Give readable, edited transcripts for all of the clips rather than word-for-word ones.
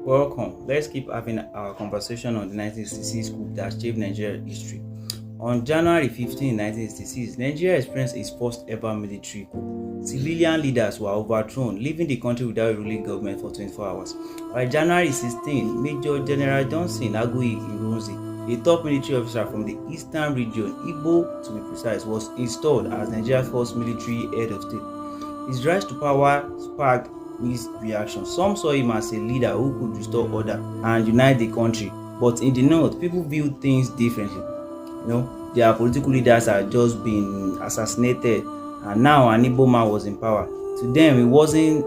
Welcome. Let's keep having our conversation on the 1966 coup that shaped Nigerian history. On January 15, 1966, Nigeria experienced its first ever military coup. Civilian leaders were overthrown, leaving the country without a ruling government for 24 hours. By January 16, Major General Johnson Agui Ironsi, a top military officer from the eastern region, Igbo to be precise, was installed as Nigeria's first military head of state. His rise to power sparked mixed reaction. Some saw him as a leader who could restore order and unite the country, but in the north, people viewed things differently. Their political leaders had just been assassinated, and now an Igbo man was in power. To them, it wasn't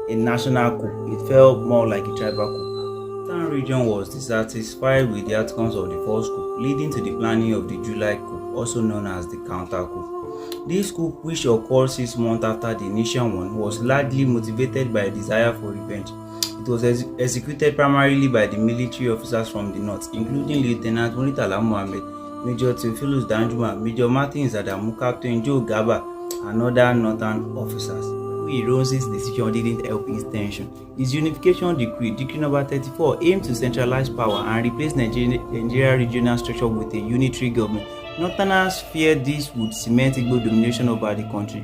a national coup; it felt more like a tribal coup. The Eastern region was dissatisfied with the outcomes of the first coup, leading to the planning of the July coup, also known as the counter coup. This coup, which occurred 6 months after the initial one, was largely motivated by a desire for revenge. It was executed primarily by the military officers from the north, including Lieutenant Muritala Mohammed, Major Theophilus Danjuma, Major Martin Zadamu, Captain Joe Gaba, and other northern officers. Ironsi's decision didn't help his tension. His unification decree number 34, aimed to centralize power and replace Nigeria regional structure with a unitary government. Northerners feared this would cement Igbo domination over the country.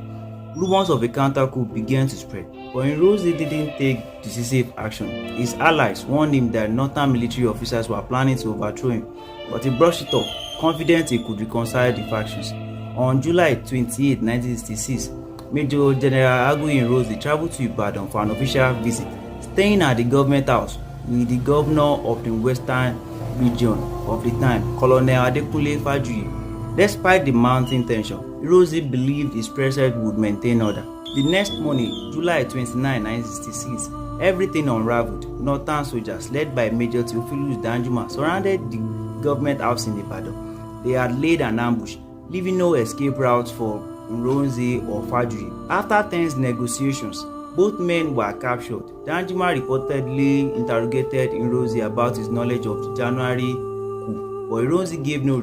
Rumors of a counter coup began to spread, but Ironsi didn't take decisive action. His allies warned him that northern military officers were planning to overthrow him, but he brushed it off, confident he could reconcile the factions. On July 28, 1966, Major General Agui Ironsi traveled to Ibadan for an official visit, staying at the government house with the governor of the western region of the time, Colonel Adekunle Fajuyi. Despite the mounting tension, Ironsi believed his presence would maintain order. The next morning, July 29, 1966, everything unraveled. Northern soldiers, led by Major Theophilus Danjuma, surrounded the government house in Ibadan. They had laid an ambush, leaving no escape routes for Ironsi or Fajuyi. After tense negotiations, both men were captured. Danjuma reportedly interrogated Ironsi about his knowledge of the January coup, but Ironsi gave no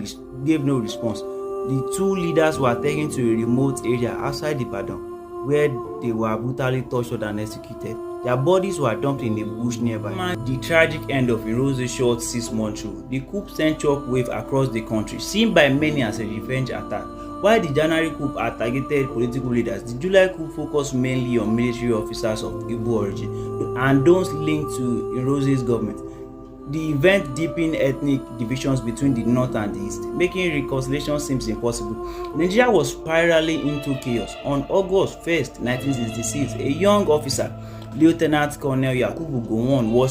response. The two leaders were taken to a remote area outside Ibadan, where they were brutally tortured and executed. Their bodies were dumped in a bush nearby. The tragic end of Ironsi's short 6 months rule. The coup sent shockwave across the country, seen by many as a revenge attack. While the January coup had targeted political leaders, the July coup focused mainly on military officers of Igbo origin and those linked to Ironsi's government. The event deepened ethnic divisions between the north and the east, making reconciliation seem impossible. Nigeria was spiraling into chaos. On August 1, 1966, a young officer, Lieutenant Colonel Yakubu Gowon, was